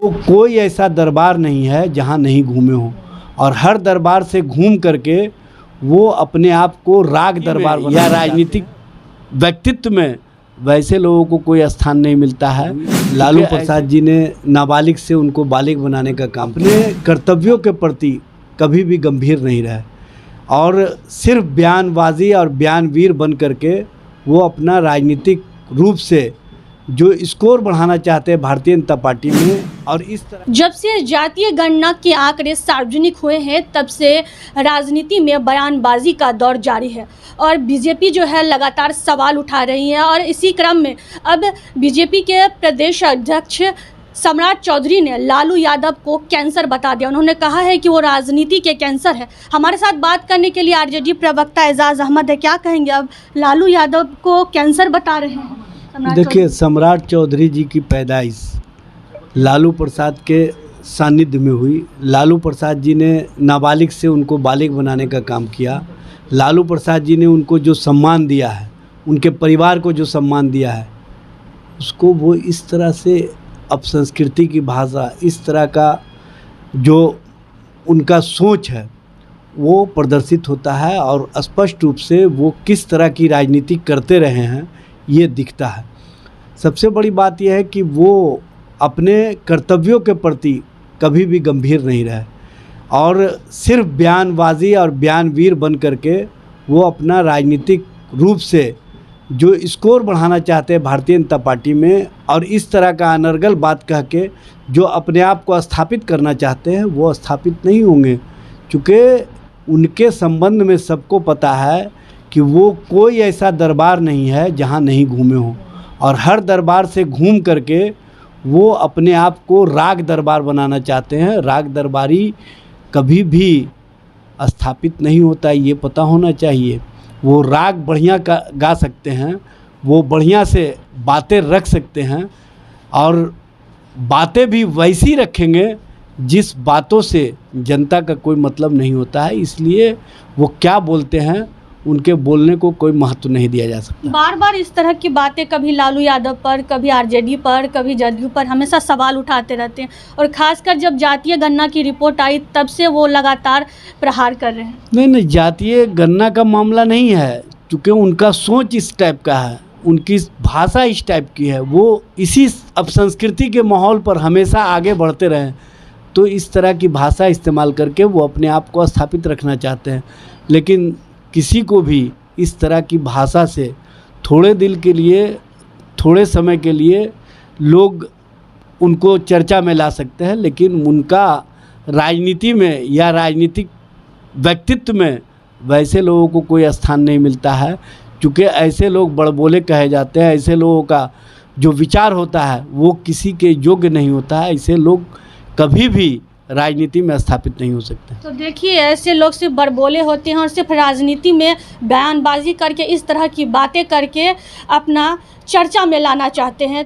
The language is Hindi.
तो कोई ऐसा दरबार नहीं है जहाँ नहीं घूमे हों, और हर दरबार से घूम करके वो अपने आप को राग दरबार या राजनीतिक व्यक्तित्व में वैसे लोगों को कोई स्थान नहीं मिलता है। लालू प्रसाद जी ने नाबालिग से उनको बालिग बनाने का काम, अपने कर्तव्यों के प्रति कभी भी गंभीर नहीं रहे और सिर्फ बयानबाजी और बयानवीर बन करके वो अपना राजनीतिक रूप से जो स्कोर बढ़ाना चाहते हैं भारतीय जनता पार्टी में। और इस तरह जब से जातीय गणना के आंकड़े सार्वजनिक हुए हैं तब से राजनीति में बयानबाजी का दौर जारी है और बीजेपी जो है लगातार सवाल उठा रही है। और इसी क्रम में अब बीजेपी के प्रदेश अध्यक्ष सम्राट चौधरी ने लालू यादव को कैंसर बता दिया। उन्होंने कहा है कि वो राजनीति के कैंसर है। हमारे साथ बात करने के लिए आरजेडी प्रवक्ता एजाज अहमद है। क्या कहेंगे, अब लालू यादव को कैंसर बता रहे हैं? देखिए, सम्राट चौधरी जी की पैदाइश लालू प्रसाद के सानिध्य में हुई। लालू प्रसाद जी ने नाबालिग से उनको बालिग बनाने का काम किया। लालू प्रसाद जी ने उनको जो सम्मान दिया है, उनके परिवार को जो सम्मान दिया है, उसको वो इस तरह से अपसंस्कृति की भाषा, इस तरह का जो उनका सोच है वो प्रदर्शित होता है और स्पष्ट रूप से वो किस तरह की राजनीति करते रहे हैं ये दिखता है। सबसे बड़ी बात यह है कि वो अपने कर्तव्यों के प्रति कभी भी गंभीर नहीं रहे और सिर्फ बयानबाजी और बयानवीर बन करके वो अपना राजनीतिक रूप से जो स्कोर बढ़ाना चाहते हैं भारतीय जनता पार्टी में, और इस तरह का अनर्गल बात कह के जो अपने आप को स्थापित करना चाहते हैं वो स्थापित नहीं होंगे। चूँकि उनके संबंध में सबको पता है कि वो कोई ऐसा दरबार नहीं है जहाँ नहीं घूमे हों, और हर दरबार से घूम करके वो अपने आप को राग दरबार बनाना चाहते हैं। राग दरबारी कभी भी स्थापित नहीं होता, ये पता होना चाहिए। वो राग बढ़िया गा सकते हैं, वो बढ़िया से बातें रख सकते हैं और बातें भी वैसी रखेंगे जिस बातों से जनता का कोई मतलब नहीं होता है। इसलिए वो क्या बोलते हैं उनके बोलने को कोई महत्व नहीं दिया जा सकता। बार बार इस तरह की बातें कभी लालू यादव पर, कभी आरजेडी पर, कभी जदयू पर हमेशा सवाल उठाते रहते हैं और खासकर जब जातीय गणना की रिपोर्ट आई तब से वो लगातार प्रहार कर रहे हैं। नहीं, जातीय गणना का मामला नहीं है, क्योंकि उनका सोच इस टाइप का है, उनकी भाषा इस टाइप की है। वो इसी अपसंस्कृति के माहौल पर हमेशा आगे बढ़ते रहे, तो इस तरह की भाषा इस्तेमाल करके वो अपने आप को स्थापित रखना चाहते हैं। लेकिन किसी को भी इस तरह की भाषा से थोड़े दिल के लिए, थोड़े समय के लिए लोग उनको चर्चा में ला सकते हैं, लेकिन उनका राजनीति में या राजनीतिक व्यक्तित्व में वैसे लोगों को कोई स्थान नहीं मिलता है। क्योंकि ऐसे लोग बड़बोले कहे जाते हैं, ऐसे लोगों का जो विचार होता है वो किसी के योग्य नहीं होता है। ऐसे लोग कभी भी राजनीति में स्थापित नहीं हो सकते। तो देखिए, ऐसे लोग सिर्फ बड़बोले होते हैं और सिर्फ राजनीति में बयानबाजी करके, इस तरह की बातें करके अपना चर्चा में लाना चाहते हैं।